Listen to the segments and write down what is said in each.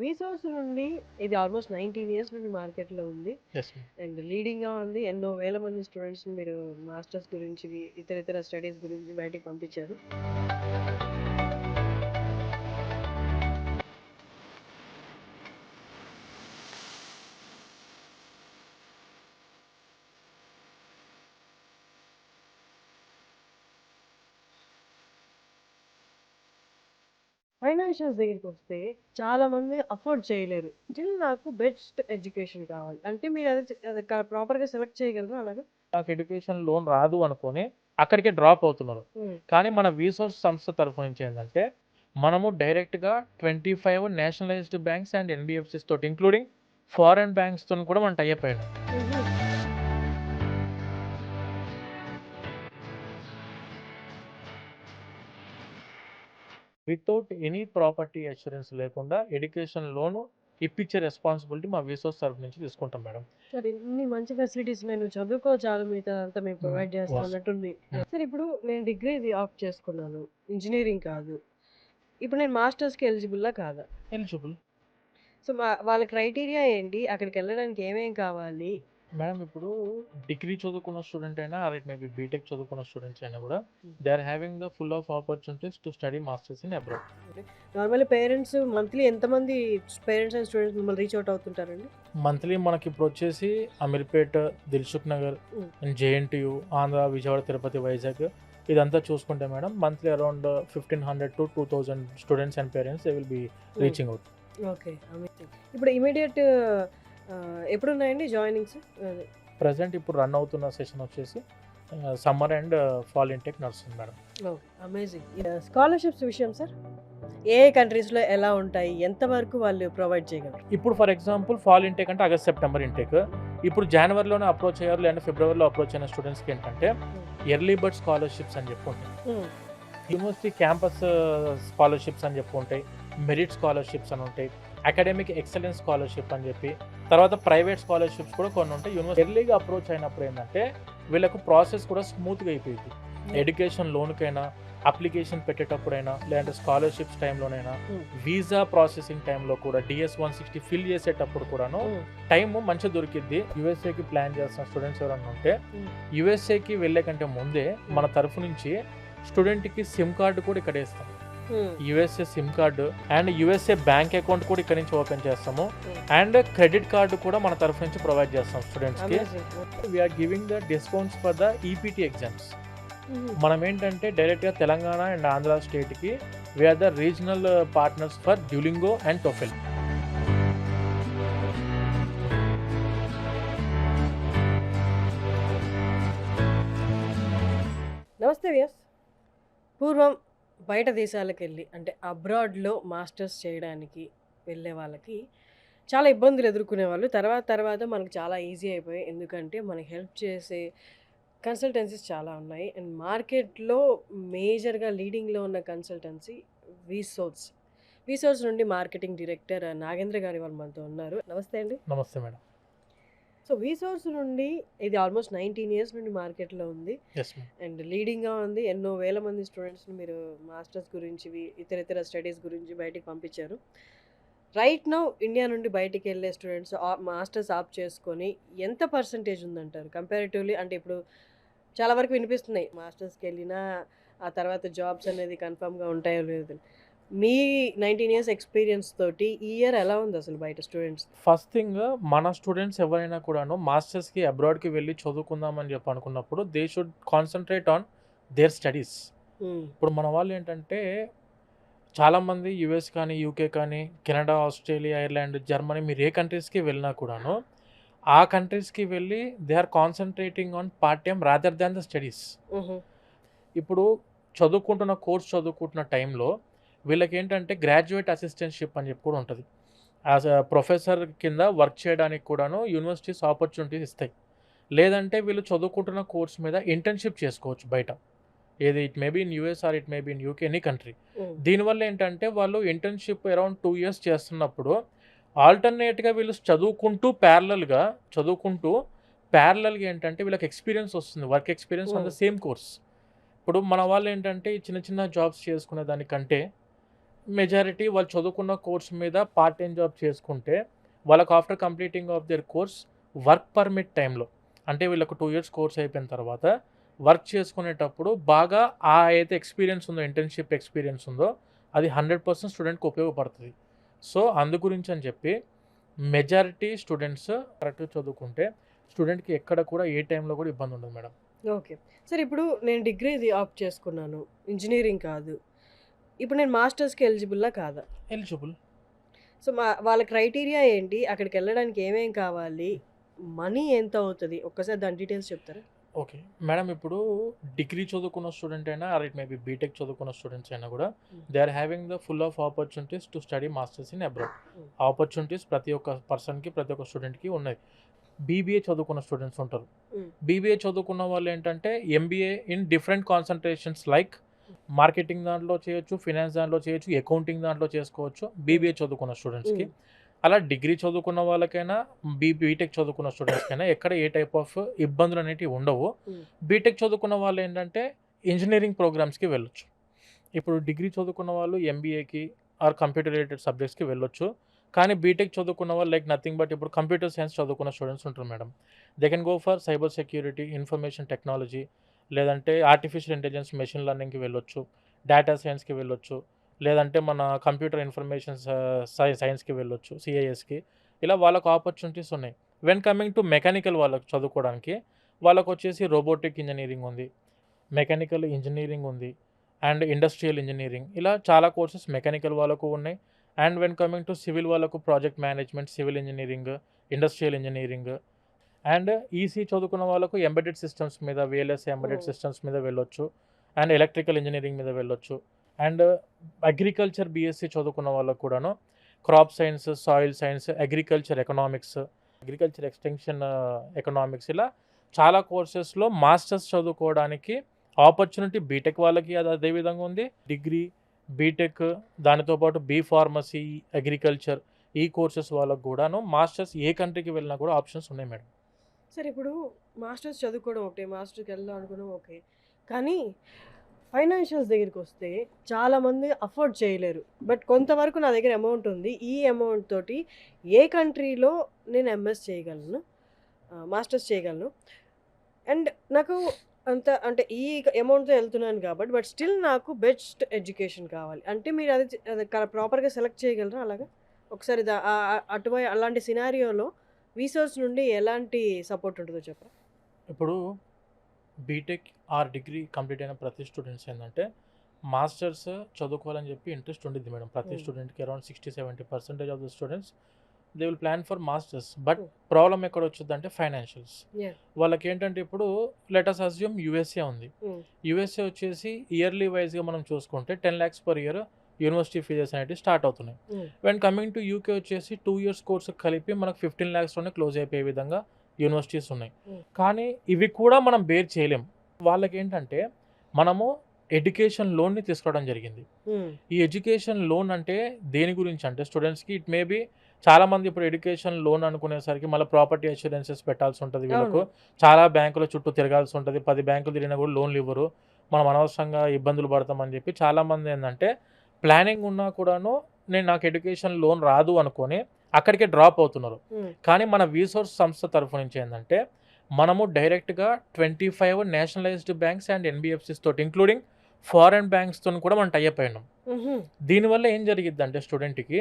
వీసోర్స్ నుండి ఇది almost 19 years నుండి మార్కెట్‌లో ఉంది. Yes ma'am. అండ్ లీడింగ్‌గా ఉంది. ఎన్నో వేల మంది స్టూడెంట్స్‌ని మీరు మాస్టర్స్ గురించి, ఇతరితర స్టడీస్ గురించి బయటికి పంపించారు. ఫైనాన్షియల్స్ దగ్గరికొస్తే చాలామంది అఫోర్డ్ చేయలేరు. స్టిల్ నాకు బెస్ట్ ఎడ్యుకేషన్ కావాలి. అంటే మీరు అది ప్రాపర్‌గా సెలెక్ట్ చేయగలరా అలాగా? నాకు ఎడ్యుకేషన్ లోన్ రాదు అనుకోని అక్కడికే డ్రాప్ అవుతున్నారు. హ్మ్. కానీ మన రీసోర్స్ సంస్థ తరఫు నుంచి ఏందంటే, మనము డైరెక్ట్‌గా 25 నేషనలైజ్డ్ బ్యాంక్స్ అండ్ ఎన్‌బీఎఫ్‌సిస్ తోటి ఇంక్లూడింగ్ ఫారెన్ బ్యాంక్స్‌తోని కూడా మనం టై అప్ అయ్యాం. హుహు. వితౌట్ ఎనీ ప్రాపర్టీ అష్యూరెన్స్ లేకుండా ఎడ్యుకేషన్ లోన్ ఇప్పించే రెస్పాన్సిబిలిటీ మా రీసోర్స్ తరఫు నుంచి తీసుకుంటాం మేడం. సార్ ఇన్ని మంచి ఫెసిలిటీస్ ఉన్నాయి. నువ్వు చదువుకో చాలు మిగతాదంతా మేము ప్రొవైడ్ చేస్తాం వాస్ అన్నట్టుంది. సార్ ఇప్పుడు నేను డిగ్రీది ఆప్ట్ చేసుకున్నాను. ఇంజినీరింగ్ కాదు. ఇప్పుడు నేను మాస్టర్స్‌కి ఎలిజిబుల్లా కాదా? ఎలిజిబుల్. సో, వాళ్ళ క్రైటీరియా ఏంటి? అక్కడికెళ్ళడానికి ఏమేం కావాలి? మేడం ఇప్పుడు డిగ్రీ చదువుకున్న స్టూడెంట్ అయినా or it may be BTech చదువుకున్న స్టూడెంట్స్ అయినా కూడా hmm. They are having the full of opportunities to study masters in abroad. Normally parents monthly ఎంతమంది పేరెంట్స్ అండ్ స్టూడెంట్స్ మిమ్మల్ని రీచ్ అవుట్ అవుతుంటారండి? మంత్లీ మనకి ఇప్పుడు వచ్చేసి అమీర్పేట్, దిల్సుఖ్ నగర్, హ్మ్. జేఎన్టీయూ, ఆంధ్ర, విజయవాడ, తిరుపతి, వైజాగ్ ఇదంతా చూసుకుంటే madam monthly around 1500 to 2000 students and parents they will be reaching out. Okay. Amazing. ఇప్పుడు immediate ఎప్పుడున్నాయండి joinings? అదే. ప్రెజెంట్ ఇప్పుడు రన్ అవుతున్న సెషన్ వచ్చేసి సమ్మర్ అండ్ ఫాల్ ఇంటెక్ నడుస్తుంది మేడం. ఓకే. అమేజింగ్. స్కాలర్‌షిప్స్ విషయం సార్? ఏ ఏ కంట్రీస్‌లో ఎలా ఉంటాయి? ఎంతవరకు వాళ్ళు ప్రొవైడ్ చేయగలరు? ఇప్పుడు ఫర్ ఎగ్జాంపుల్ ఫాల్ ఇంటేక్ అంటే ఆగస్ట్, సెప్టెంబర్ ఇంటేక్. ఇప్పుడు జనవరిలోనే అప్రోచ్ అయ్యారు లేదంటే ఫిబ్రవరిలో అప్రోచ్ అయిన స్టూడెంట్స్‌కి ఏంటంటే ఎర్లీ బర్డ్ స్కాలర్‌షిప్స్ అని చెప్పి ఉంటాయి. హ్మ్. యూనివర్సిటీ క్యాంపస్ స్కాలర్‌షిప్స్ అని చెప్పి ఉంటాయి. మెరిట్ స్కాలర్‌షిప్స్ అని ఉంటాయి. అకాడమిక్ ఎక్సలెన్స్ స్కాలర్‌షిప్ అని చెప్పి, తర్వాత ప్రైవేట్ స్కాలర్‌షిప్స్ కూడా కొన్ని ఉంటాయి. ఎర్లీగా అప్రోచ్ అయినప్పుడు ఏందంటే వీళ్ళకు ప్రాసెస్ కూడా స్మూత్‌గా అయిపోయిద్ది. ఎడ్యుకేషన్ లోన్‌కైనా, అప్లికేషన్ పెట్టేటప్పుడైనా, లేదంటే స్కాలర్‌షిప్స్ టైంలోనైనా, వీసా ప్రాసెసింగ్ టైంలో కూడా DS 160 ఫిల్ చేసేటప్పుడు కూడాను టైము మంచిగా దొరికిద్ది. యూఎస్ఏకి ప్లాన్ చేస్తున్న స్టూడెంట్స్ ఎవరన్నా ఉంటే యూఎస్ఏకి వెళ్ళే కంటే ముందే మన తరఫు నుంచి స్టూడెంట్‌కి సిమ్ కార్డు కూడా ఇక్కడ ఇస్తాం. USA SIM card and USA bank account కూడా ఇక్కడ నుంచి ఓపెన్ చేస్తాము. అండ్ క్రెడిట్ కార్డు కూడా మన తరఫు నుంచి ప్రొవైడ్ చేస్తాం స్టూడెంట్స్‌కి. We are giving the discounts for the EPT exams. మనం ఏంటంటే డైరెక్ట్‌గా తెలంగాణ అండ్ ఆంధ్ర స్టేట్‌కి we are the regional partners for Duolingo and TOEFL. నమస్తే వ్యాస్. పూర్వం బయట దేశాలకెళ్ళి అంటే అబ్రాడ్‌లో మాస్టర్స్ చేయడానికి వెళ్ళే వాళ్ళకి చాలా ఇబ్బందులు ఎదుర్కొనేవాళ్ళు. తర్వాత మనకు చాలా ఈజీ అయిపోయాయి. ఎందుకంటే మనకి హెల్ప్ చేసే కన్సల్టెన్సీస్ చాలా ఉన్నాయి. అండ్ మార్కెట్‌లో మేజర్‌గా లీడింగ్‌లో ఉన్న కన్సల్టెన్సీ వీసోర్స్. వీసోర్స్ నుండి మార్కెటింగ్ డైరెక్టర్ నాగేంద్ర గారు ఇవాళ మనతో ఉన్నారు. నమస్తే అండి. నమస్తే మేడం. సో, వీసోర్స్ నుండి ఇది ఆల్మోస్ట్ 19 ఇయర్స్ నుండి మార్కెట్‌లో ఉంది. Yes ma'am. అండ్ లీడింగ్‌గా ఉంది. ఎన్నో వేల మంది స్టూడెంట్స్‌ని మీరు మాస్టర్స్ గురించి, ఇతరితర స్టడీస్ గురించి బయటికి పంపించారు. రైట్ నౌ ఇండియా నుండి బయటికెళ్ళే స్టూడెంట్స్ మాస్టర్స్ ఆప్ట్ చేసుకొని ఎంత పర్సెంటేజ్ ఉందంటారు? కంపారిటివ్‌లీ అంటే ఇప్పుడు చాలా వరకు వినిపిస్తున్నాయి. మాస్టర్స్‌కెళ్ళినా ఆ తర్వాత జాబ్స్ అనేది కన్ఫర్మ్‌గా ఉంటాయో లేదో. మీ 19 ఇయర్స్ ఎక్స్‌పీరియన్స్ తోటి ఈ ఇయర్ ఎలా ఉంది అసలు బయట స్టూడెంట్స్? ఫస్ట్ థింగ్ మన స్టూడెంట్స్ ఎవరైనా కూడాను మాస్టర్స్‌కి అబ్రాడ్‌కి వెళ్ళి చదువుకుందాం అని చెప్పి అనుకున్నప్పుడు they should concentrate on their studies. ఇప్పుడు మన వాళ్ళు ఏంటంటే చాలామంది యూఎస్ కానీ, యూకే కానీ, కెనడా, ఆస్ట్రేలియా, ఐర్లాండ్, జర్మనీ మీరు ఏ కంట్రీస్‌కి వెళ్ళినా కూడాను ఆ కంట్రీస్‌కి వెళ్ళి they are concentrating on part time rather than the studies. ఇప్పుడు చదువుకుంటున్న టైంలో వీళ్ళకేంటంటే గ్రాడ్యుయేట్ అసిస్టెంట్‌షిప్ అని చెప్పి కూడా ఉంటది. యాస్ ఎ ప్రొఫెసర్ కింద వర్క్ చేయడానికి కూడాను యూనివర్సిటీస్ ఆపర్చునిటీస్ ఇస్తాయి. లేదంటే వీళ్ళు చదువుకుంటున్న కోర్స్ మీద ఇంటర్న్‌షిప్ చేసుకోవచ్చు బయట. ఏది it may be in US or it may be in UK any country. దీనివల్ల ఏంటంటే వాళ్ళు ఇంటర్న్‌షిప్ అరౌండ్ 2 ఇయర్స్ చేస్తున్నప్పుడు ఆల్టర్‌నేట్‌గా వీళ్ళు ప్యారలల్‌గా ఏంటంటే వీళ్ళకి ఎక్స్‌పీరియన్స్ వస్తుంది. Work experience on the same course. ఇప్పుడు మన వాళ్ళు ఏంటంటే ఈ చిన్న చిన్న జాబ్స్ చేసుకునే దానికంటే మెజారిటీ వాళ్ళు చదువుకున్న కోర్స్ మీద పార్ట్ టైం జాబ్ చేసుకుంటే వాళ్ళకి after completing of their course work permit టైంలో అంటే వీళ్ళకు 2 ఇయర్స్ కోర్స్ అయిపోయిన తర్వాత వర్క్ చేసుకునేటప్పుడు బాగా ఆ అయితే ఎక్స్పీరియన్స్ ఉందో ఇంటర్న్‌షిప్ ఎక్స్‌పీరియన్స్ ఉందో అది 100% స్టూడెంట్‌కి ఉపయోగపడుతది. సో, అందు గురించి అని చెప్పి మెజారిటీ స్టూడెంట్స్ కరెక్ట్‌గా చదువుకుంటే స్టూడెంట్‌కి ఎక్కడ కూడా ఏ టైంలో కూడా ఇబ్బంది ఉండదు మేడం. ఓకే. సరే ఇప్పుడు నేను డిగ్రీది ఆప్ట్ చేసుకున్నాను. ఇంజినీరింగ్ కాదు. ఇప్పుడు నేను మాస్టర్స్‌కి ఎలిజిబుల్లా కాదా? ఎలిజిబుల్. సో, వాళ్ళ క్రైటీరియా ఏంటి? అక్కడికెళ్ళడానికి ఏమేం కావాలి? మనీ ఎంత అవుతది? ఒక్కసారి దాని డీటెయిల్స్ చెప్తారా? ఓకే. మేడం ఇప్పుడు డిగ్రీ చదువుకున్న స్టూడెంట్ అయినా or it may be BTech చదువుకున్న స్టూడెంట్స్ అయినా కూడా hmm. They are having the full of opportunities to study masters in abroad. Hmm. Opportunities ప్రతి ఒక్క పర్సన్‌కి, ప్రతి ఒక్క స్టూడెంట్‌కి ఉన్నాయి. బీబీఏ చదువుకున్న స్టూడెంట్స్ ఉంటారు. హ్మ్. బీబీఏ చదువుకున్న వాళ్ళు ఏంటంటే MBA in different concentrations like marketing దాంట్లో చేయొచ్చు, ఫినాన్స్ దాంట్లో చేయొచ్చు, అకౌంటింగ్ దాంట్లో చేసుకోవచ్చు హ్మ్. బీబీఏ చదువుకున్న స్టూడెంట్స్‌కి. హ్మ్. అలా డిగ్రీ చదువుకున్న వాళ్ళకైనా, బీటెక్ చదువుకున్న స్టూడెంట్స్‌కైనా ఎక్కడ ఏ టైప్ ఆఫ్ ఇబ్బందులనేటివి ఉండవు. హ్మ్. బీటెక్ చదువుకున్న వాళ్ళేంటంటే ఇంజినీరింగ్ ప్రోగ్రామ్స్‌కి వెళ్ళొచ్చు. ఇప్పుడు డిగ్రీ చదువుకున్న వాళ్ళు ఎంబీఏకి ఆర్ కంప్యూటర్ రిలేటెడ్ సబ్జెక్ట్స్‌కి వెళ్ళొచ్చు. కానీ బీటెక్ చదువుకున్న వాళ్ళు లైక్ నథింగ్ బట్ ఇప్పుడు కంప్యూటర్ సైన్స్ చదువుకున్న స్టూడెంట్స్ ఉంటారు madam. They can go for cyber security, information technology లేదంటే ఆర్టిఫిషియల్ ఇంటెలిజెన్స్, మెషిన్ లెర్నింగ్‌కి వెళ్ళొచ్చు. డేటా సైన్స్‌కి వెళ్ళొచ్చు. లేదంటే మన కంప్యూటర్ ఇన్ఫర్మేషన్ సైన్స్‌కి వెళ్ళొచ్చు. సీఐఎస్‌కి. ఇలా వాళ్ళకి ఆపర్చునిటీస్ ఉన్నాయి. వెన్ కమింగ్ టు మెకానికల్ వాళ్ళకి చదువుకోవడానికి వాళ్ళకొచ్చేసి రోబోటిక్ ఇంజినీరింగ్ ఉంది. మెకానికల్ ఇంజినీరింగ్ ఉంది. అండ్ ఇండస్ట్రియల్ ఇంజినీరింగ్ ఇలా చాలా కోర్సెస్ మెకానికల్ వాళ్ళకు ఉన్నాయి. And when coming to civil వాళ్ళకు project management, civil engineering, industrial engineering and EC చదువుకున్న వాళ్ళకు ఎంబెడెడ్ సిస్టమ్స్ మీద వీఎల్ఎస్ఐ ఎంబెడెడ్ ఓహ్! సిస్టమ్స్ మీద వెళ్ళొచ్చు. అండ్ ఎలక్ట్రికల్ ఇంజినీరింగ్ మీద వెళ్ళొచ్చు. అండ్ అగ్రికల్చర్ బీఎస్సీ చదువుకున్న వాళ్ళకు కూడాను crop science, soil science, agriculture economics, agriculture extension economics ఇలా చాలా కోర్సెస్‌లో మాస్టర్స్ చదువుకోవడానికి ఆపర్చునిటీ బీటెక్ వాళ్ళకి అది అదే విధంగా ఉంది. డిగ్రీ, బీటెక్ దానితో పాటు ఫార్మసీ, అగ్రికల్చర్ ఈ కోర్సెస్ వాళ్ళకి గూడాను మాస్టర్స్ ఏ కంట్రీకి వెళ్ళినా కూడా ఆప్షన్స్ ఉన్నాయి మేడం. సరే ఇప్పుడు మాస్టర్స్ చదువుకోవడం ఒకటే. మాస్టర్‌కెళ్దాం అనుకోవడం ఓకే. కానీ ఫైనాన్షియల్స్ దగ్గరికొస్తే చాలామంది అఫోర్డ్ చేయలేరు. బట్ కొంతవరకు నా దగ్గర అమౌంట్ ఉంది. ఈ అమౌంట్ తోటి ఏ కంట్రీలో నేను ఎంఎస్ చేయగలను? మాస్టర్స్ చేయగలను. అండ్ నాకు అంత అంటే ఈ అమౌంట్‌తో ఎళ్తున్నాను కాబట్టి బట్ స్టిల్ నాకు బెస్ట్ ఎడ్యుకేషన్ కావాలి. అంటే మీరు అది ప్రాపర్‌గా సెలెక్ట్ చేయగలరా అలాగా? ఒకసారి అలాంటి సినారియోలో రీసోర్స్ నుండి ఎలాంటి సపోర్ట్ ఉంటదో చెప్పరా? ఇప్పుడు బీటెక్ ఆర్ డిగ్రీ కంప్లీట్ అయిన ప్రతి స్టూడెంట్స్ ఏందంటే మాస్టర్స్ చదువుకోవాలని చెప్పి ఇంట్రెస్ట్ ఉండిద్ది మేడం. ప్రతి హ్మ్. స్టూడెంట్‌కి around 60-70% of the students they will plan for masters. But hmm. Problem ఎక్కడొచ్చిద్దంటే ఫైనాన్షియల్స్. యాహ్! వాళ్ళకేంటంటే ఇప్పుడు లెట్ అస్ అస్యూమ్ యూఎస్ఏ ఉంది. హ్మ్. యూఎస్ఏ వచ్చేసి ఇయర్లీ వైస్‌గా మనం చూసుకుంటే 10 lakhs per year university fees అనేటివి స్టార్ట్ అవుతున్నాయి. హ్మ్. వెన్ కమింగ్ టు యూకే వచ్చేసి 2 ఇయర్స్ కోర్స్‌కి కలిపి మనకు 15 లాక్స్‌లోనే క్లోజ్ అయిపోయే విధంగా యూనివర్సిటీస్ ఉన్నాయి. హ్మ్. కానీ ఇవి కూడా మనం బేర్ చేయలేం. వాళ్ళకేంటంటే మనము ఎడ్యుకేషన్ లోన్‌ని తీసుకోవడం జరిగింది. హ్మ్. ఈ ఎడ్యుకేషన్ లోన్ అంటే దేని గురించి అంటే స్టూడెంట్స్‌కి ఇట్ మే బి చాలామంది ఇప్పుడు ఎడ్యుకేషన్ లోన్ అనుకునేసరికి మళ్ళీ ప్రాపర్టీ అష్యూరెన్సెస్ పెట్టాల్సి ఉంటది వీళ్ళకు. అవును. చాలా బ్యాంకుల చుట్టూ తిరగాల్సి ఉంటది. 10 బ్యాంకులు తిరిగినా కూడా లోన్‌లు ఇవ్వరు. మనం అనవసరంగా ఇబ్బందులు పడతామని చెప్పి చాలామంది ఏందంటే ప్లానింగ్ ఉన్నా కూడాను నాకు ఎడ్యుకేషన్ లోన్ రాదు అనుకోని అక్కడికే డ్రాప్ అవుతున్నారు. హ్మ్. కానీ మన రీసోర్స్ సంస్థ తరఫు నుంచి ఏందంటే మనము డైరెక్ట్‌గా 25 నేషనలైజ్డ్ బ్యాంక్స్ అండ్ ఎన్‌బీఎఫ్‌సిస్ తోటి ఇంక్లూడింగ్ ఫారెన్ బ్యాంక్స్‌తోని కూడా మనం టై అప్ అయినాం. హుహు. దీనివల్ల ఏం జరిగిద్దంటే స్టూడెంట్‌కి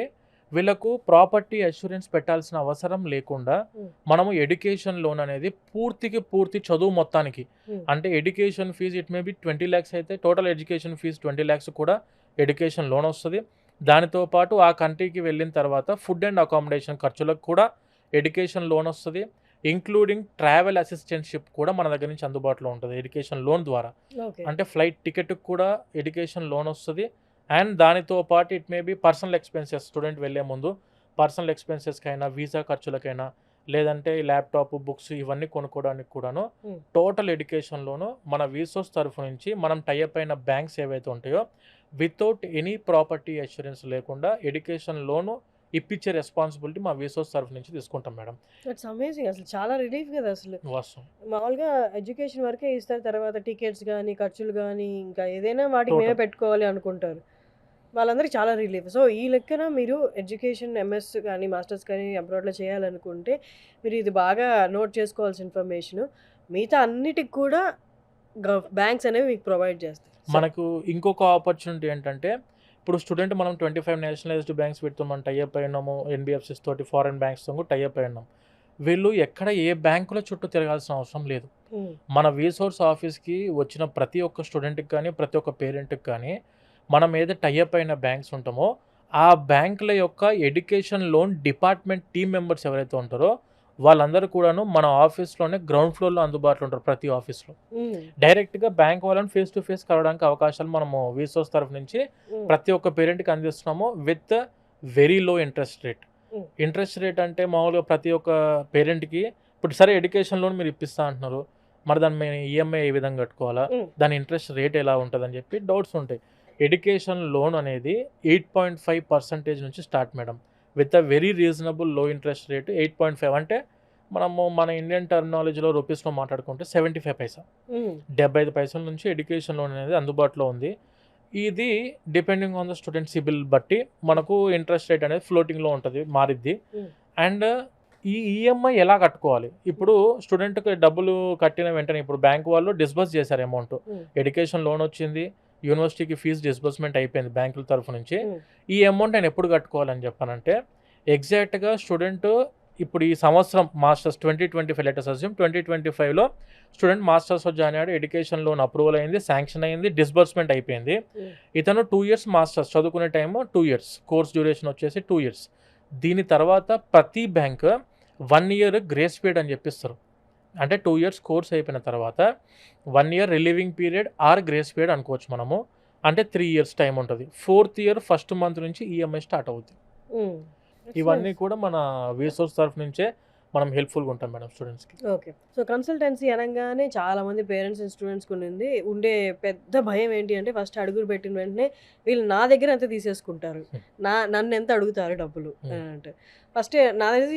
వీళ్ళకు ప్రాపర్టీ అష్యూరెన్స్ పెట్టాల్సిన అవసరం లేకుండా హ్మ్. మనము ఎడ్యుకేషన్ లోన్ అనేది పూర్తికి పూర్తి చదువు మొత్తానికి హ్మ్. అంటే education fees it may be 20 lakhs అయితే టోటల్ ఎడ్యుకేషన్ ఫీజ్ 20 లాక్స్ కూడా ఎడ్యుకేషన్ లోన్ వస్తది. దానితో పాటు ఆ కంట్రీకి వెళ్ళిన తర్వాత ఫుడ్ అండ్ అకామిడేషన్ ఖర్చులకు కూడా ఎడ్యుకేషన్ లోన్ వస్తది. ఇంక్లూడింగ్ ట్రావెల్ అసిస్టెంట్‌షిప్ కూడా మన దగ్గర నుంచి అందుబాటులో ఉంటది ఎడ్యుకేషన్ లోన్ ద్వారా. ఓకే. అంటే ఫ్లైట్ టికెట్‌కి కూడా ఎడ్యుకేషన్ లోన్ వస్తది. అండ్ దానితో పాటు it may B personal expenses student వెళ్ళే ముందు పర్సనల్ ఎక్స్‌పెన్సెస్‌కైనా, వీసా ఖర్చులకైనా, లేదంటే ల్యాప్‌టాప్, బుక్స్ ఇవన్నీ కొనుక్కోవడానికి కూడాను హ్మ్. టోటల్ ఎడ్యుకేషన్ లోను మన వీసోస్ తరఫు నుంచి మనం టై అప్ అయిన బ్యాంక్స్ ఏవైతే ఉంటాయో వితౌట్ ఎనీ ప్రాపర్టీ అష్యూరెన్స్ లేకుండా ఎడ్యుకేషన్ లోను ఇప్పించే రెస్పాన్సిబిలిటీ మా వీసోస్ తరఫు నుంచి తీసుకుంటాం మేడం. That's amazing. అసలు చాలా రిలీఫ్ కదా అసలు. వాస్తవం. మామూలుగా ఎడ్యుకేషన్ వరకే ఇస్తారు. తర్వాత టికెట్స్ గానీ, ఖర్చులు గానీ, ఇంకా ఏదైనా వాటికి మేమే టోటల్. పెట్టుకోవాలి అనుకుంటారు. వాళ్ళందరికీ చాలా రిలీఫ్. సో, ఈ లెక్కన మీరు ఎడ్యుకేషన్ ఎంఎస్ కానీ, మాస్టర్స్ కానీ అబ్రాడ్‌లో చేయాలనుకుంటే, మీరు ఇది బాగా నోట్ చేసుకోవాల్సిన ఇన్ఫర్మేషను. మిగతా అన్నిటికి కూడా బ్యాంక్స్ అనేవి మీకు ప్రొవైడ్ చేస్తాయి. సో మనకు ఇంకొక ఆపర్చునిటీ ఏంటంటే, ఇప్పుడు స్టూడెంట్ మనం 25 నేషనలైజ్డ్ బ్యాంక్స్ వీటితో మనం టై అప్ అయినాము. ఎన్‌బీఎఫ్‌సిస్ తోటి, ఫారెన్ బ్యాంక్స్‌తో కూడా టై అప్ అయినాం. వీళ్ళు ఎక్కడ ఏ బ్యాంకుల చుట్టూ తిరగాల్సిన అవసరం లేదు. హ్మ్. మన రీసోర్స్ ఆఫీస్‌కి వచ్చిన ప్రతి ఒక్క స్టూడెంట్‌కి కానీ, ప్రతి ఒక్క పేరెంట్‌కి కానీ, మనం ఏదైతే టై అప్ అయిన బ్యాంక్స్ ఉంటామో, ఆ బ్యాంకుల యొక్క education loan department team members ఎవరైతే ఉంటారో, వాళ్ళందరూ కూడాను మన ఆఫీస్‌లోనే గ్రౌండ్ ఫ్లోర్‌లో అందుబాటులో ఉంటారు ప్రతి ఆఫీస్‌లో. హ్మ్. డైరెక్ట్‌గా బ్యాంక్ వాళ్ళని ఫేస్ టు ఫేస్ కలవడానికి అవకాశాలు మనము రీసోర్స్ తరఫు నుంచి హ్మ్. ప్రతి ఒక్క పేరెంట్‌కి అందిస్తున్నాము with very low interest rate. హ్మ్. ఇంట్రెస్ట్ రేట్ అంటే మామూలుగా ప్రతి ఒక్క పేరెంట్‌కి ఇప్పుడు సరే ఎడ్యుకేషన్ లోన్ మీరు ఇప్పిస్తా అంటున్నారు. మరి దాని మీద ఈఎంఐ ఏ విధంగా కట్టుకోవాలా? హ్మ్. దాని ఇంట్రెస్ట్ రేట్ ఎలా ఉంటదని చెప్పి డౌట్స్ ఉంటాయి. ఎడ్యుకేషన్ లోన్ అనేది 8.5% నుంచి start madam. With a very reasonable లో ఇంట్రెస్ట్ రేట్ 8.5 అంటే మనము మన ఇండియన్ టర్మినాలజీలో రూపీస్‌లో మాట్లాడుకుంటే 75 పైసా. హ్మ్. 75 పైసల నుంచి ఎడ్యుకేషన్ లోన్ అనేది అందుబాటులో ఉంది. ఇది depending on the student CIBIL బట్టి మనకు ఇంట్రెస్ట్ రేట్ అనేది ఫ్లోటింగ్‌లో ఉంటది. మారిద్ది. హ్మ్. అండ్ ఈ ఈఎంఐ ఎలా కట్టుకోవాలి? ఇప్పుడు స్టూడెంట్‌కి డబ్బులు కట్టిన వెంటనే ఇప్పుడు బ్యాంక్ వాళ్ళు డిస్బర్స్ చేశారు అమౌంట్. హ్మ్. ఎడ్యుకేషన్ లోన్ వచ్చింది. యూనివర్సిటీకి ఫీజు డిస్బర్స్‌మెంట్ అయిపోయింది బ్యాంకుల తరఫు నుంచి. హ్మ్. ఈ అమౌంట్ నేను ఎప్పుడు కట్టుకోవాలని చెప్పానంటే, ఎగ్జాక్ట్‌గా స్టూడెంట్ ఇప్పుడు ఈ సంవత్సరం మాస్టర్స్ 2025 లెట్ అస్ అస్యూమ్ 2025లో స్టూడెంట్ మాస్టర్స్‌లో జాయిన్ అయ్యాడు. ఎడ్యుకేషన్ లోన్ అప్రూవల్ అయింది. శాంక్షన్ అయింది. డిస్బర్స్‌మెంట్ అయిపోయింది. హ్మ్. ఇతను 2 ఇయర్స్ మాస్టర్స్ చదువుకునే టైము 2 ఇయర్స్. కోర్స్ డ్యూరేషన్ వచ్చేసి 2 ఇయర్స్. దీని తర్వాత ప్రతి బ్యాంక్ 1 ఇయర్ గ్రేస్ పీరియడ్ అని చెప్పిస్తారు. అంటే 2 ఇయర్స్ కోర్స్ అయిపోయిన తర్వాత 1 year relieving period are grace period అనుకోవచ్చు మనము. అంటే 3 ఇయర్స్ టైం ఉంటది. 4థ్ ఇయర్ ఫస్ట్ మంత్ నుంచి ఈఎంఐ స్టార్ట్ అవుద్ది. హ్మ్. దట్స్ ఇవన్నీ నైస్. కూడా మన రీసోర్స్ తరఫు నుంచే మనం హెల్ప్‌ఫుల్‌గా ఉంటాం మేడం స్టూడెంట్స్‌కి. ఓకే. సో, కన్సల్టెన్సీ అనంగానే చాలామంది పేరెంట్స్ అండ్ స్టూడెంట్స్‌కి ఉండే పెద్ద భయం ఏంటి అంటే ఫస్ట్ అడుగులు పెట్టిన వెంటనే వీళ్ళు నా దగ్గర ఎంత తీసేసుకుంటారు. నన్నెంత అడుగుతారు డబ్బులు హ్మ్. అని అంటే. ఫస్టే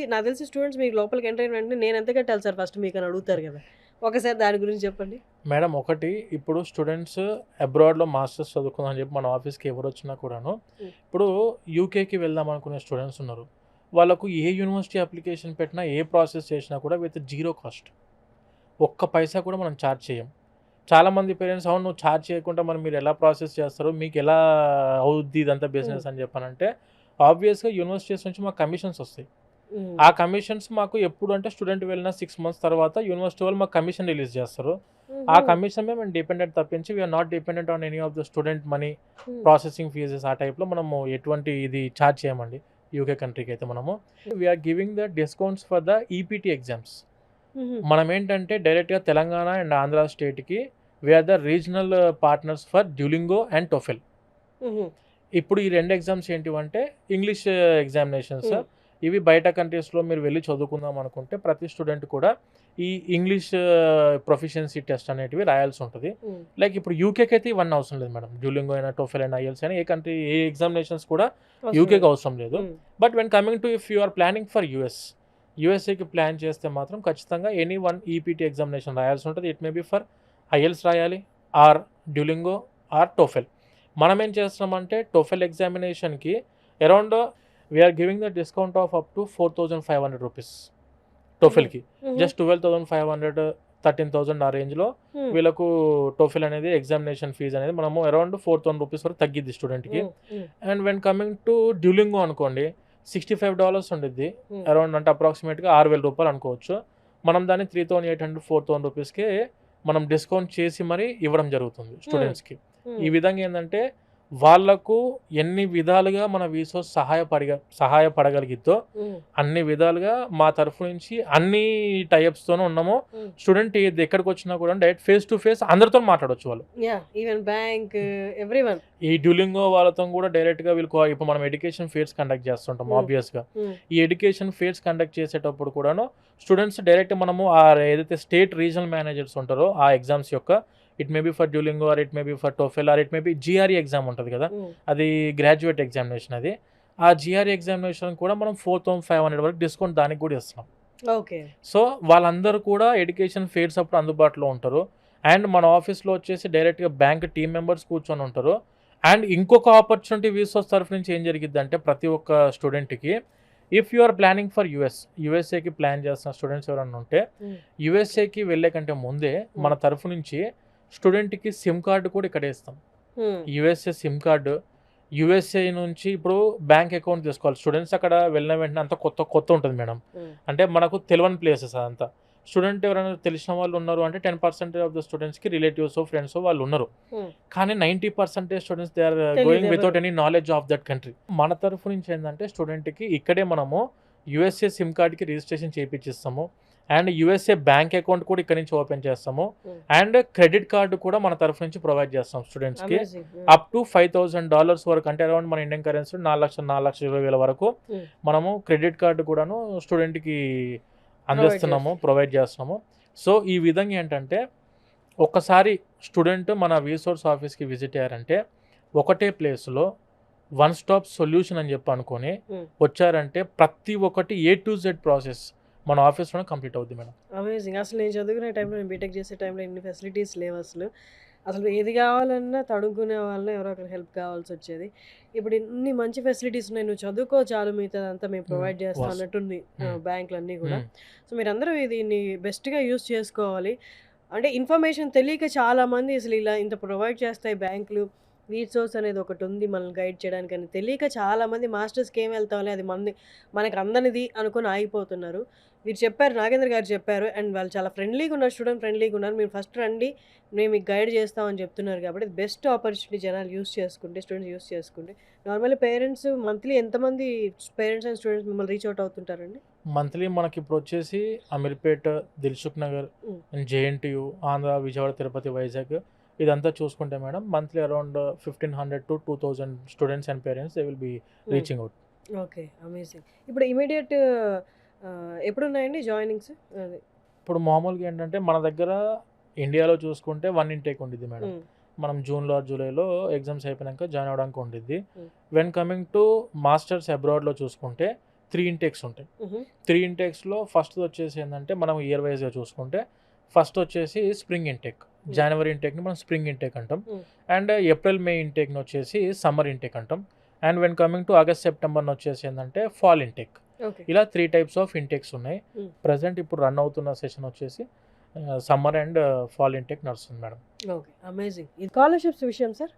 నాకు తెలిసి స్టూడెంట్స్ మీరు లోపలికి ఎంటర్ అయిన వెంటనే నేనెంత కట్టాలి సార్ ఫస్ట్ మీకని అడుగుతారు కదా! ఒకసారి దాని గురించి చెప్పండి. మేడం ఒకటి ఇప్పుడు స్టూడెంట్స్ అబ్రాడ్‌లో మాస్టర్స్ చదువుకుందామని చెప్పి మన ఆఫీస్‌కి ఎవరొచ్చినా కూడాను, హ్మ్. ఇప్పుడు యూకేకి వెళ్దాం అనుకునే స్టూడెంట్స్ ఉన్నారు. వాళ్ళకు ఏ యూనివర్సిటీ అప్లికేషన్ పెట్టినా, ఏ ప్రాసెస్ చేసినా కూడా విత్ జీరో కాస్ట్. ఒక్క పైసా కూడా మనం చార్జ్ చేయం. చాలామంది పేరెంట్స్ అవును నువ్వు చార్జ్ చేయకుండా మరి మీరు ఎలా ప్రాసెస్ చేస్తారు? మీకెలా అవుద్ది ఇదంతా హ్మ్. బిజినెస్ అని చెప్పనంటే, ఆబ్వియస్‌గా యూనివర్సిటీస్ నుంచి మాకు కమిషన్స్ వస్తాయి. హ్మ్. ఆ కమిషన్స్ మాకు ఎప్పుడు అంటే స్టూడెంట్ వెళ్ళిన 6 మంత్స్ తర్వాత యూనివర్సిటీ వాళ్ళు మాకు కమిషన్ రిలీజ్ చేస్తారు. ఆ హుహు. కమిషన్ మీద మేము డిపెండెంట్ తప్పించి we are not dependent on any of the student money, hmm. Processing fees ఆ టైప్‌లో మనము ఎటువంటి ఇది చార్జ్ చేయమండి. యూకే కంట్రీకి అయితే మనము. We are giving the discounts for the EPT exams. హుహు. మనమేంటంటే డైరెక్ట్‌గా తెలంగాణ అండ్ ఆంధ్ర స్టేట్‌కి we are the regional partners for Duolingo and TOEFL. హుహు. ఇప్పుడు ఈ 2 ఎగ్జామ్స్ ఏంటివంటే ఇంగ్లీష్ ఎగ్జామినేషన్స్. హ్మ్. ఇవి బయట కంట్రీస్‌లో మీరు వెళ్లి చదువుకుందాం అనుకుంటే ప్రతి స్టూడెంట్ కూడా ఈ ఇంగ్లీష్ ప్రొఫిషియన్సీ టెస్ట్ అనేటివి రాయాల్సి ఉంటది. హ్మ్. లైక్ ఇప్పుడు యూకేకైతే ఇవన్నీ అవసరం లేదు మేడం. డ్యూలింగో అయినా, టోఫెల్ అయినా, ఐఎల్టీఎస్ అయినా ఏ ఎగ్జామినేషన్స్ కూడా అవసరం యూకేకి లేదు. అవసరం లేదు. హ్మ్. But when coming to if you are planning for యూఎస్ఏకి ప్లాన్ చేస్తే మాత్రం ఖచ్చితంగా ఎనీ వన్ ఈపీటీ ఎగ్జామినేషన్ రాయాల్సి ఉంటది. It may be for IELTS రాయాలి ఆర్ డ్యూలింగో ఆర్ టోఫెల్. మనం ఏం చేస్తున్నామంటే TOEFL ఎగ్జామినేషన్‌కి around we are giving the discount of up to 4,500 rupees హుహు. టోఫెల్‌కి. హుహు. జస్ట్ 12,500, 13,000 ఆ రేంజ్‌లో హ్మ్. వీళ్ళకు టోఫెల్ అనేది ఎగ్జామినేషన్ ఫీజ్ అనేది మనము అరౌండ్ 4,000 రూపీస్ వరకు తగ్గిద్ది స్టూడెంట్‌కి. హ్మ్. హ్మ్. And when coming to Duolingo అనుకోండి $65 ఉండిద్ది. హ్మ్. అరౌండ్ అంటే అప్రాక్సిమేట్‌గా 6,000 రూపాయలు అనుకోవచ్చు. మనం దాన్ని 3,800, 4,000 రూపీస్‌కే మనం డిస్కౌంట్ చేసి మరీ ఇవ్వడం జరుగుతుంది హ్మ్. స్టూడెంట్స్‌కి. ఈ హ్మ్. విధంగా ఏందంటే వాళ్ళకు ఎన్ని విధాలుగా మన రీసోర్స్ సహాయపడగలిగిద్దో హ్మ్. అన్ని విధాలుగా మా తరఫు నుంచి అన్ని టైఅప్స్‌తోనే ఉన్నాము. హ్మ్. స్టూడెంట్ ఎక్కడికొచ్చినా కూడా డైరెక్ట్ ఫేస్ టు ఫేస్ అందరితోని మాట్లాడొచ్చు వాళ్ళు. యాహ్! Even bank everyone. ఈ డ్యూలింగో వాళ్ళతో కూడా డైరెక్ట్‌గా ఇప్పుడు మనం ఎడ్యుకేషన్ ఫెయిర్స్ కండక్ట్ చేస్తుంటాం హ్మ్. ఆబ్వియస్‌గా. హ్మ్. ఈ ఎడ్యుకేషన్ ఫెయిర్స్ కండక్ట్ చేసేటప్పుడు కూడాను స్టూడెంట్స్ డైరెక్ట్ మనము ఏదైతే స్టేట్ రీజనల్ మేనేజర్స్ ఉంటారో ఆ ఎగ్జామ్స్ యొక్క it may be for Duolingo or it may be for TOEFL or it may be GRE exam ఉంటది కదా! హ్మ్. అది గ్రాడ్యుయేట్ ఎగ్జామినేషన్ అది. ఆ జీఆర్ఈ ఎగ్జామినేషన్ కూడా మనం 4,500 వరకు డిస్కౌంట్ దానికి కూడా ఇస్తున్నాం. ఓకే. సో, వాళ్ళందరూ కూడా ఎడ్యుకేషన్ ఫెయిర్స్ అప్పుడు అందుబాటులో ఉంటారు. అండ్ మన ఆఫీస్‌లో వచ్చేసి డైరెక్ట్‌గా బ్యాంక్ టీమ్ మెంబర్స్ కూర్చొని ఉంటారు. అండ్ ఇంకొక ఆపర్చునిటీ వీసోస్ తరఫు నుంచి ఏం జరిగిద్దంటే ప్రతి ఒక్క స్టూడెంట్కి, if you are planning for యూఎస్ఏకి ప్లాన్ చేస్తున్న స్టూడెంట్స్ ఎవరైనా ఉంటే యూఎస్ఏకి వెళ్ళే కంటే ముందే మన తరఫు నుంచి స్టూడెంట్కి సిమ్ కార్డు కూడా ఇక్కడే ఇస్తాం. యూఎస్ఏ సిమ్ కార్డు, యూఎస్ఏ నుంచి ఇప్పుడు బ్యాంక్ అకౌంట్ తీసుకోవాలి. స్టూడెంట్స్ అక్కడ వెళ్ళిన వెంటనే అంతా కొత్త ఉంటుంది మేడం. అంటే మనకు తెలియని ప్లేసెస్ అదంతా. స్టూడెంట్ ఎవరైనా తెలిసిన వాళ్ళు ఉన్నారు అంటే 10% ఆఫ్ ద స్టూడెంట్స్కి రిలేటివ్స్ ఫ్రెండ్స్ వాళ్ళు ఉన్నారు. కానీ 90% students they are going without any knowledge of that country. మన తరఫు నుంచి ఏంటంటే స్టూడెంట్కి ఇక్కడే మనము యూఎస్ఏ సిమ్ కార్డ్కి రిజిస్ట్రేషన్ చేయించిస్తాము. అండ్ యూఎస్ఏ బ్యాంక్ అకౌంట్ కూడా ఇక్కడ నుంచి ఓపెన్ చేస్తాము. అండ్ క్రెడిట్ కార్డు కూడా మన తరఫు నుంచి ప్రొవైడ్ చేస్తాం స్టూడెంట్స్కి. అప్ టు $5,000 వరకు, అంటే అరౌండ్ మన ఇండియన్ కరెన్సీ 4,20,000 వరకు మనము క్రెడిట్ కార్డు కూడాను స్టూడెంట్కి అందిస్తున్నాము, ప్రొవైడ్ చేస్తున్నాము. సో ఈ విధంగా ఏంటంటే ఒక్కసారి స్టూడెంట్ మన వీసోర్స్ ఆఫీస్కి విజిట్ అయ్యారంటే ఒకటే ప్లేస్లో వన్ స్టాప్ సొల్యూషన్ అని చెప్పి అనుకొని వచ్చారంటే ప్రతి ఒక్కటి A to Z ప్రాసెస్ మన ఆఫీస్లోనే కంప్లీట్ అవుద్ది మేడం. అమేజింగ్. అసలు నేను చదువుకునే టైంలో, నేను బీటెక్ చేసే టైంలో ఇన్ని ఫెసిలిటీస్ లేవు అసలు. అసలు ఏది కావాలన్నా తడుకునే వాళ్ళని ఎవరో ఒకరు హెల్ప్ కావాల్సి వచ్చేది. ఇప్పుడు ఇన్ని మంచి ఫెసిలిటీస్ ఉన్నాయి, నువ్వు చదువుకో చాలు, మిగతాదంతా మేము ప్రొవైడ్ చేస్తాం అన్నట్టుంది బ్యాంకులు అన్నీ కూడా. సో మీరందరూ దీన్ని బెస్ట్గా యూస్ చేసుకోవాలి. అంటే ఇన్ఫర్మేషన్ తెలియక చాలామంది అసలు ఇలా ఇంత ప్రొవైడ్ చేస్తాయి బ్యాంకులు, వీసోర్స్ అనేది ఒకటి ఉంది మనల్ని గైడ్ చేయడానికి అని తెలియక చాలామంది మాస్టర్స్కి ఏం వెళ్తామని అది మనకు అందనిది అనుకొని ఆగిపోతున్నారు. మీరు చెప్పారు, నాగేంద్ర గారు చెప్పారు, అండ్ వాళ్ళు చాలా ఫ్రెండ్లీగా ఉన్నారు, స్టూడెంట్ ఫ్రెండ్లీగా ఉన్నారు. మీరు ఫస్ట్ రండి, మేము మీకు గైడ్ చేస్తామని చెప్తున్నారు కాబట్టి బెస్ట్ ఆపర్చునిటీ జనాలు యూస్ చేసుకుంటే, స్టూడెంట్స్ యూస్ చేసుకుంటే. నార్మల్లీ పేరెంట్స్ మంత్లీ ఎంతమంది పేరెంట్స్ అండ్ స్టూడెంట్స్ మిమ్మల్ని రీచ్ అవుట్ అవుతుంటారండి? మంత్లీ మనకి ఇప్పుడు వచ్చేసి అమీర్పేట, దిల్సుఖ్ నగర్, JNTU, ఆంధ్ర, విజయవాడ, తిరుపతి, వైజాగ్ ఇదంతా చూసుకుంటే madam monthly around 1,500 to 2,000 students and parents they will be reaching out. Okay, amazing. ఇప్పుడు ఇమీడియట్ ఎప్పుడు ఉన్నాయండి జాయినింగ్స్? ఇప్పుడు మామూలుగా ఏంటంటే మన దగ్గర ఇండియాలో చూసుకుంటే 1 ఇంటేక్ ఉండిద్ది మేడం. మనం జూన్లో జూలైలో ఎగ్జామ్స్ అయిపోయాక జాయిన్ అవడానికి ఉండిద్ది. వెన్ కమింగ్ టు మాస్టర్స్ అబ్రాడ్లో చూసుకుంటే 3 ఇంటేక్స్ ఉంటాయి. 3 ఇంటేక్స్లో ఫస్ట్ వచ్చేసి ఏంటంటే మనం ఇయర్ వైజ్గా చూసుకుంటే ఫస్ట్ వచ్చేసి స్ప్రింగ్ ఇంటేక్, జనవరి ఇంటేక్ని మనం స్ప్రింగ్ ఇంటేక్ అంటాం. అండ్ ఏప్రిల్ మే ఇంటేక్ని వచ్చేసి సమ్మర్ ఇంటేక్ అంటాం. And when coming to August సెప్టెంబర్ని వచ్చేసి ఏంటంటే ఫాల్ ఇంటేక్. ఇలా 3 టైప్స్ ఆఫ్ ఇంటేక్స్ ఉన్నాయి. ప్రజెంట్ ఇప్పుడు రన్ అవుతున్న సెషన్ వచ్చేసి సమ్మర్ అండ్ ఫాల్ ఇంటేక్ నడుస్తుంది మేడం. Okay, amazing. ఈ స్కాలర్షిప్స్ విషయం సార్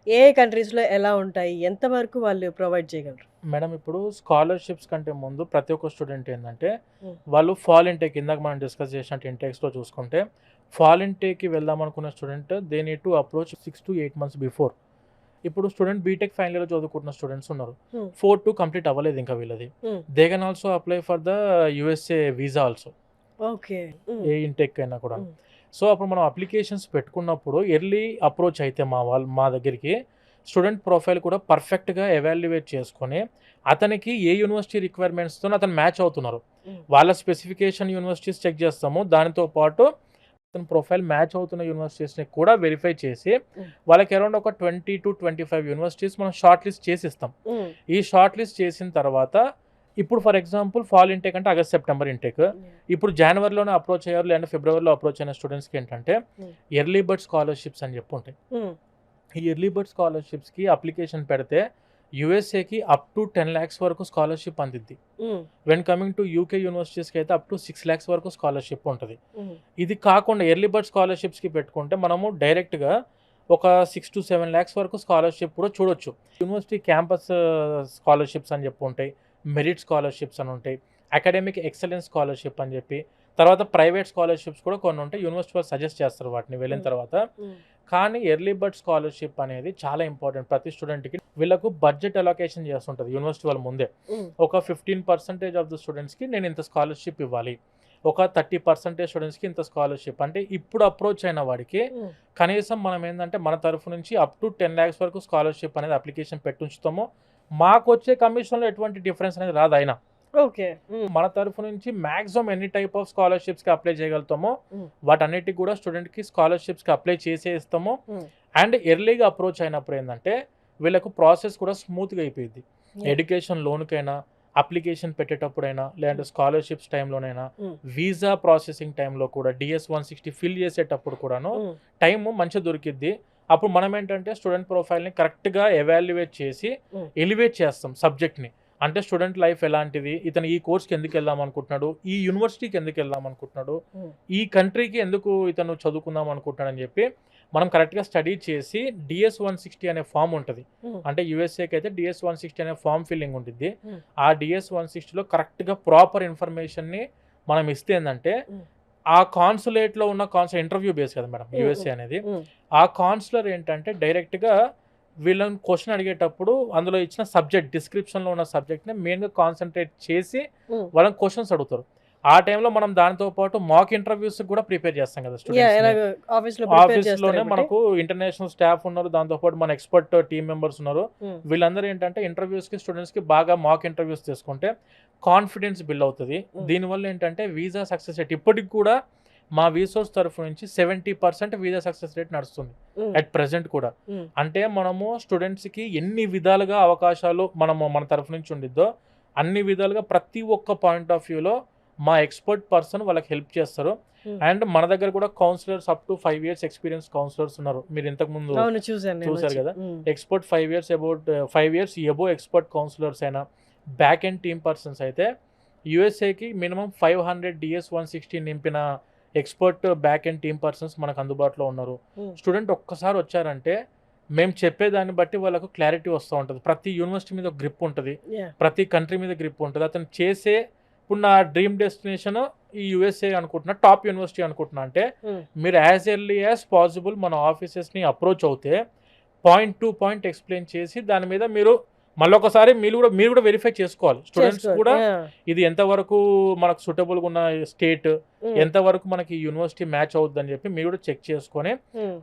ఏ కంట్రీస్లో ఎలా ఉంటాయి, ఎంతవరకు వాళ్ళు ప్రొవైడ్ చేయగలరు? మేడం ఇప్పుడు స్కాలర్షిప్స్ కంటే ముందు ప్రతి ఒక్క స్టూడెంట్ ఏంటంటే వాళ్ళు ఫాల్ ఇంటేక్, ఇందాక మనం డిస్కస్ చేసినట్టు ఇంటేక్స్లో చూసుకుంటే ఫాల్ ఇంటేక్కి వెళ్దాం అనుకున్న student they need to approach 6 to 8 months before. ఇప్పుడు స్టూడెంట్ బీటెక్ ఫైనల్ ఇయర్ చదువుకుంటున్న స్టూడెంట్స్ ఉన్నారు, 4-2 కంప్లీట్ అవ్వలేదు ఇంకా వీళ్ళది. They can also apply for the USA visa also. Okay, A intake అయినా కూడా. సో అప్పుడు మనం అప్లికేషన్స్ పెట్టుకున్నప్పుడు ఎర్లీ అప్రోచ్ అయితే మా దగ్గరికి స్టూడెంట్ ప్రొఫైల్ కూడా పర్ఫెక్ట్గా ఎవాల్యుయేట్ చేసుకొని అతనికి ఏ యూనివర్సిటీ రిక్వైర్మెంట్స్తో అతను మ్యాచ్ అవుతున్నారు, వాళ్ళ స్పెసిఫికేషన్ యూనివర్సిటీస్ చెక్ చేస్తాము. దానితో పాటు అతని ప్రొఫైల్ మ్యాచ్ అవుతున్న యూనివర్సిటీస్ని కూడా వెరిఫై చేసి వాళ్ళకి అరౌండ్ ఒక 20 to 25 యూనివర్సిటీస్ మనం షార్ట్ లిస్ట్ చేసి ఇస్తాం. ఈ షార్ట్ లిస్ట్ చేసిన తర్వాత ఇప్పుడు ఫర్ ఎగ్జాంపుల్ ఫాల్ ఇంటేక్ అంటే ఆగస్ట్ సెప్టెంబర్ ఇంటేక్, ఇప్పుడు జనవరిలోనే అప్రోచ్ అయ్యారు లేదా ఫిబ్రవరిలో అప్రోచ్ అయిన స్టూడెంట్స్కి ఏంటంటే ఎర్లీ బర్డ్ స్కాలర్షిప్స్ అని చెప్పి ఉంటాయి. ఈ ఎర్లీ బర్డ్ స్కాలర్షిప్స్కి అప్లికేషన్ పెడితే యూఎస్ఏకి అప్ టు 10 lakhs వరకు స్కాలర్షిప్ అందిద్ది. వెన్ కమింగ్ టు యూకే యూనివర్సిటీస్కి అయితే అప్ టు 6 lakhs వరకు స్కాలర్షిప్ ఉంటుంది. ఇది కాకుండా ఎర్లీ బర్డ్ స్కాలర్షిప్స్కి పెట్టుకుంటే మనము డైరెక్ట్గా ఒక 6 to 7 lakhs వరకు స్కాలర్షిప్ కూడా చూడొచ్చు. యూనివర్సిటీ క్యాంపస్ స్కాలర్షిప్స్ అని చెప్పి ఉంటాయి, మెరిట్ స్కాలర్షిప్స్ అని ఉంటాయి, అకాడమిక్ ఎక్సలెన్స్ స్కాలర్షిప్ అని చెప్పి, తర్వాత ప్రైవేట్ స్కాలర్షిప్స్ కూడా కొన్ని ఉంటాయి. యూనివర్సిటీ వాళ్ళు సజెస్ట్ చేస్తారు వాటిని వెళ్ళిన తర్వాత. కానీ ఎర్లీ బర్డ్ స్కాలర్షిప్ అనేది చాలా ఇంపార్టెంట్ ప్రతి స్టూడెంట్కి. వీళ్ళకు బడ్జెట్ అలొకేషన్ చేస్తుంటుంది యూనివర్సిటీ వాళ్ళ ముందే. ఒక 15% ఆఫ్ ద స్టూడెంట్స్కి నేను ఇంత స్కాలర్షిప్ ఇవ్వాలి, ఒక 30% స్టూడెంట్స్కి ఇంత స్కాలర్షిప్. అంటే ఇప్పుడు అప్రోచ్ అయిన వాడికి కనీసం మనం ఏంటంటే మన తరఫు నుంచి అప్ టు 10 lakhs వరకు స్కాలర్షిప్ అనేది అప్లికేషన్ పెట్టుంచుతాము. మాకు వచ్చే కమిషన్లో ఎటువంటి డిఫరెన్స్ అనేది రాదు. అయినా ఓకే, మన తరఫు నుంచి మాక్సిమం ఎన్ని టైప్ ఆఫ్ స్కాలర్షిప్స్కి అప్లై చేయగలుగుతామో వాటన్నిటికి కూడా స్టూడెంట్కి స్కాలర్షిప్స్కి అప్లై చేసే ఇస్తాము. అండ్ ఎర్లీగా అప్రోచ్ అయినప్పుడు ఏంటంటే వీళ్ళకు ప్రాసెస్ కూడా స్మూత్గా అయిపోయింది. ఎడ్యుకేషన్ లోన్కైనా, అప్లికేషన్ పెట్టేటప్పుడైనా, లేదంటే స్కాలర్షిప్స్ టైంలోనైనా, వీసా ప్రాసెసింగ్ టైంలో కూడా, DS-160 ఫిల్ చేసేటప్పుడు కూడాను టైం మంచిగా దొరికిద్ది. అప్పుడు మనం ఏంటంటే స్టూడెంట్ ప్రొఫైల్ని కరెక్ట్గా ఎవాల్యుయేట్ చేసి ఎలివేట్ చేస్తాం సబ్జెక్ట్ని. అంటే స్టూడెంట్ లైఫ్ ఎలాంటిది, ఇతను ఈ కోర్స్కి ఎందుకు వెళ్దాం అనుకుంటున్నాడు, ఈ యూనివర్సిటీకి ఎందుకు వెళ్దాం అనుకుంటున్నాడు, ఈ కంట్రీకి ఎందుకు ఇతను చదువుకుందాం అనుకుంటున్నాడు అని చెప్పి మనం కరెక్ట్గా స్టడీ చేసి DS 160 అనే ఫామ్ ఉంటుంది. అంటే యూఎస్ఏకి అయితే DS 160 అనే ఫామ్ ఫిల్లింగ్ ఉంటుంది. ఆ DS 160లో కరెక్ట్గా ప్రాపర్ ఇన్ఫర్మేషన్ని మనం ఇస్తే ఏంటంటే ఆ కాన్సులేట్లో ఉన్న ఇంటర్వ్యూ బేస్ కదా మేడం యూఎస్ఏ అనేది. ఆ కాన్సులర్ ఏంటంటే డైరెక్ట్గా వీళ్ళని క్వశ్చన్ అడిగేటప్పుడు అందులో ఇచ్చిన సబ్జెక్ట్ డిస్క్రిప్షన్లో ఉన్న సబ్జెక్ట్ని మెయిన్గా కాన్సన్ట్రేట్ చేసి వాళ్ళని క్వశ్చన్స్ అడుగుతారు. ఆ టైంలో మనం దానితో పాటు మాక్ ఇంటర్వ్యూస్ కూడా ప్రిపేర్ చేస్తాం కదా స్టూడెంట్స్. ఆఫీస్లోనే మనకు ఇంటర్నేషనల్ స్టాఫ్ ఉన్నారు, దాంతోపాటు మన ఎక్స్పర్ట్ టీమ్ మెంబర్స్ ఉన్నారు. వీళ్ళందరూ ఏంటంటే ఇంటర్వ్యూస్కి స్టూడెంట్స్కి బాగా మాక్ ఇంటర్వ్యూస్ తీసుకుంటే కాన్ఫిడెన్స్ బిల్డ్ అవుతుంది. దీనివల్ల ఏంటంటే వీసా సక్సెస్ రేట్ ఇప్పటికి కూడా మా వీసోర్స్ తరఫు నుంచి 70% వీసా సక్సెస్ రేట్ నడుస్తుంది అట్ ప్రెసెంట్ కూడా. అంటే మనము స్టూడెంట్స్కి ఎన్ని విధాలుగా అవకాశాలు మన తరఫు నుంచి ఉండిద్దో అన్ని విధాలుగా ప్రతి ఒక్క పాయింట్ ఆఫ్ వ్యూలో మా ఎక్స్పర్ట్ పర్సన్ వాళ్ళకి హెల్ప్ చేస్తారు. అండ్ మన దగ్గర కూడా counsellors up to 5 years experience counsellors ఉన్నారు. మీరు ఇంతకు ముందు చూసారు కదా, expert 5 years above expert counsellors అయినా బ్యాక్ ఎండ్ టీమ్ పర్సన్స్ అయితే యూఎస్ఏకి మినిమం 500 DS 160 నింపిన expert back end team persons మనకు అందుబాటులో ఉన్నారు. స్టూడెంట్ ఒక్కసారి వచ్చారంటే మేము చెప్పేదాన్ని బట్టి వాళ్ళకు క్లారిటీ వస్తూ ఉంటుంది. ప్రతి యూనివర్సిటీ మీద గ్రిప్ ఉంటుంది, ప్రతి కంట్రీ మీద గ్రిప్ ఉంటుంది. అతను చేసే ఇప్పుడు నా డ్రీమ్ డెస్టినేషన్ ఈ యూఎస్ఏ అనుకుంటున్నా, టాప్ యూనివర్సిటీ అనుకుంటున్నా అంటే మీరు యాజ్ ఎర్లీ యాజ్ పాసిబుల్ మన ఆఫీసెస్ని అప్రోచ్ అవుతే పాయింట్ టు పాయింట్ ఎక్స్ప్లెయిన్ చేసి దాని మీద మీరు మళ్ళొకసారి మీరు కూడా వెరిఫై చేసుకోవాలి. స్టూడెంట్స్ కూడా ఇది ఎంతవరకు మనకు సూటబుల్గా ఉన్న స్టేట్, ఎంతవరకు మనకి యూనివర్సిటీ మ్యాచ్ అవుద్ది అని చెప్పి మీరు కూడా చెక్ చేసుకొని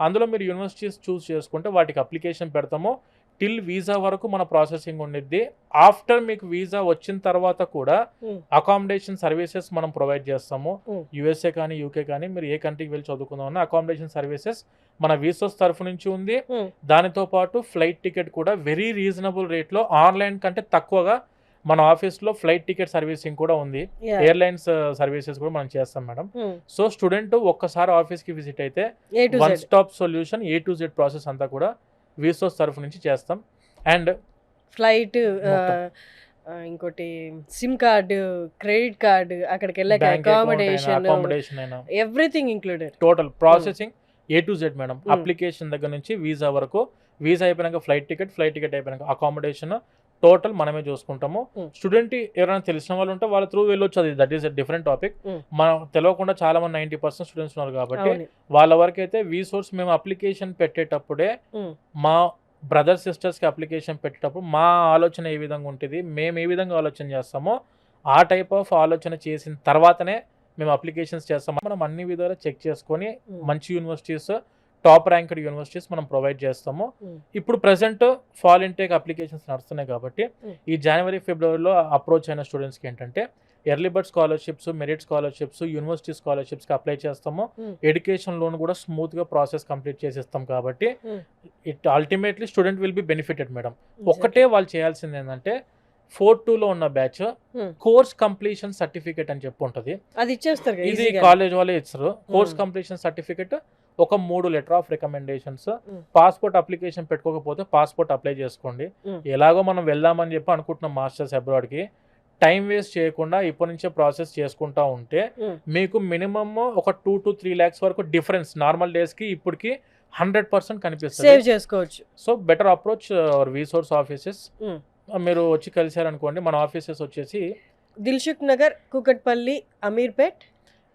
అందులో మీరు యూనివర్సిటీస్ చూస్ చేసుకుంటే వాటికి అప్లికేషన్ పెడతాము. టిల్ వీసా వరకు మన ప్రాసెసింగ్ ఉండిద్ది. ఆఫ్టర్ మీకు వీసా వచ్చిన తర్వాత కూడా అకామిడేషన్ సర్వీసెస్ మనం ప్రొవైడ్ చేస్తాము. యూఎస్ఏ కానీ యూకే కానీ మీరు ఏ కంట్రీకి వెళ్ళి చదువుకుందామన్నా అకామిడేషన్ సర్వీసెస్ మన వీసోస్ తరఫు నుంచి ఉంది. దానితో పాటు ఫ్లైట్ టికెట్ కూడా వెరీ రీజనబుల్ రేట్లో ఆన్లైన్ కంటే తక్కువగా మన ఆఫీస్లో ఫ్లైట్ టికెట్ సర్వీసింగ్ కూడా ఉంది. ఎయిర్లైన్స్ సర్వీసెస్ కూడా మనం చేస్తాం మేడం. సో స్టూడెంట్ ఒక్కసారి ఆఫీస్కి విజిట్ అయితే one stop solution A to Z process అంతా కూడా వీసోస్ తరఫు నుంచి చేస్తాం. అండ్ ఫ్లైట్, ఇంకోటి సిమ్ కార్డు, క్రెడిట్ కార్డు, అక్కడికి వెళ్ళాక అకామిడేషన్ అయినా everything included, total processing A to Z madam. Application దగ్గర నుంచి వీసా వరకు, వీసా అయిపోయినాక ఫ్లైట్ టికెట్ అయిపోయినాక అకామిడేషన్ టోటల్ మనమే చూసుకుంటాము. స్టూడెంట్ ఎవరైనా తెలిసిన వాళ్ళు ఉంటే వాళ్ళ త్రూ వెళ్ళొచ్చు, అది దట్ ఈస్ డిఫరెంట్ టాపిక్. మనం తెలియకుండా చాలా మంది 90% స్టూడెంట్స్ ఉన్నారు కాబట్టి వాళ్ళ వరకు అయితే వీసోర్స్ మేము అప్లికేషన్ పెట్టేటప్పుడే మా బ్రదర్ సిస్టర్స్కి అప్లికేషన్ పెట్టేటప్పుడు మా ఆలోచన ఏ విధంగా ఉంటుంది, మేము ఏ విధంగా ఆలోచన చేస్తామో ఆ టైప్ ఆఫ్ ఆలోచన చేసిన తర్వాతనే మేము అప్లికేషన్స్ చేస్తాము. మనం అన్ని విధాలు చెక్ చేసుకొని మంచి యూనివర్సిటీస్, టాప్ ర్యాంక్డ్ యూనివర్సిటీస్ మనం ప్రొవైడ్ చేస్తాము. ఇప్పుడు ప్రెసెంట్ ఫాల్ ఇంటేక్ అప్లికేషన్స్ నడుస్తున్నాయి కాబట్టి ఈ జనవరి ఫిబ్రవరిలో అప్రోచ్ అయిన స్టూడెంట్స్కి ఏంటంటే early bird scholarships, merit scholarships, university స్కాలర్షిప్స్కి అప్లై చేస్తాము. ఎడ్యుకేషన్ లోన్ కూడా స్మూత్గా ప్రాసెస్ కంప్లీట్ చేసేస్తాం కాబట్టి it ultimately student will be benefited madam. ఒక్కటే వాళ్ళు చేయాల్సింది ఏంటంటే 4-2లో ఉన్న బ్యాచ్ కోర్స్ కంప్లీషన్ సర్టిఫికేట్ అని చెప్పి ఉంటుంది, అది ఇచ్చేస్తారు. ఇది కాలేజ్ వాళ్ళే ఇస్తారు. కోర్స్ కంప్లీషన్ సర్టిఫికేట్, ఒక 3 letter of recommendations, passport application పెట్టుకోకపోతే పాస్పోర్ట్ అప్లై చేసుకోండి. ఎలాగో మనం వెళ్దామని చెప్పి అనుకుంటున్నాం మాస్టర్స్ అబ్రాడ్కి, టైం వేస్ట్ చేయకుండా ఇప్పటి నుంచే ప్రాసెస్ చేసుకుంటా ఉంటే మీకు మినిమమ్ ఒక 2 to 3 lakhs వరకు డిఫరెన్స్ నార్మల్ డేస్కి ఇప్పటికి 100% కనిపిస్తుంది, సేవ్ చేసుకోవచ్చు. So better approach hour వీసోర్స్ offices. మీరు వచ్చి కలిసారనుకోండి, మన ఆఫీసెస్ వచ్చేసి దిల్సుఖ్ నగర్, కూకట్పల్లి, అమీర్పేట్.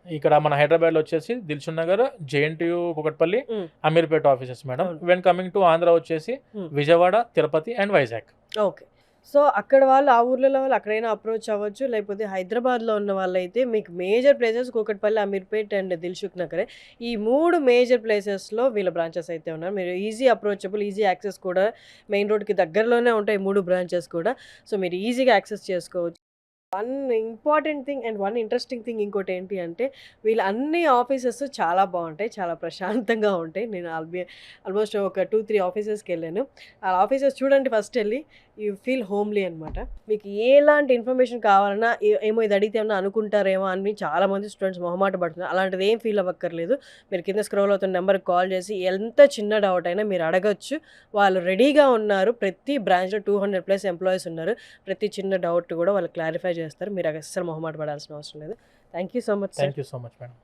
ఇక్కడ మన హైదరాబాద్లో వచ్చేసి Dilsukhnagar, JNTU, Kukatpally, Ameerpet offices madam. When coming to Andhra వచ్చేసి Vijayawada, Tirupati and Vizag. Okay, so అక్కడ వాళ్ళు ఆ ఊర్లలో వాళ్ళు అక్కడైనా అప్రోచ్ అవ్వచ్చు. లేకపోతే హైదరాబాద్లో ఉన్న వాళ్ళైతే మీకు major places Kukatpally, Ameerpet and దిల్సుఖ్ నగరే. ఈ 3 మేజర్ ప్లేసెస్లో వీళ్ళ బ్రాంచెస్ అయితే ఉన్నారు. మీరు ఈజీ అప్రోచబుల్, ఈజీ యాక్సెస్ కూడా, మెయిన్ రోడ్కి దగ్గరలోనే ఉంటాయి 3 బ్రాంచెస్ కూడా. సో మీరు ఈజీగా యాక్సెస్ చేసుకోవచ్చు. One important thing and one interesting thing ఇంకోటి ఏంటి అంటే వీళ్ళ అన్ని ఆఫీసెస్ చాలా బాగుంటాయి, చాలా ప్రశాంతంగా ఉంటాయి. నేను ఆల్మోస్ట్ ఒక 2-3 ఆఫీసెస్కి వెళ్ళాను. ఆ ఆఫీసెస్ చూడండి ఫస్ట్ వెళ్ళి, యూ ఫీల్ హోమ్లీ అనమాట. మీకు ఎలాంటి ఇన్ఫర్మేషన్ కావాలన్నా ఏమో ఇది అడిగితే ఏమన్నా అనుకుంటారేమో అని చాలామంది స్టూడెంట్స్ మొహమాట పడుతున్నారు. అలాంటిది ఏం ఫీల్ అవ్వక్కర్లేదు. మీరు కింద స్క్రోల్ అవుతున్న నెంబర్కి కాల్ చేసి ఎంత చిన్న డౌట్ అయినా మీరు అడగచ్చు. వాళ్ళు రెడీగా ఉన్నారు. ప్రతి బ్రాంచ్లో 200+ ఎంప్లాయీస్ ఉన్నారు. ప్రతి చిన్న డౌట్ కూడా వాళ్ళు క్లారిఫై చేస్తారు. మీరు అస్సలు మొహమాట పడాల్సిన అవసరం లేదు. Thank you so much sir. Thank you so much madam.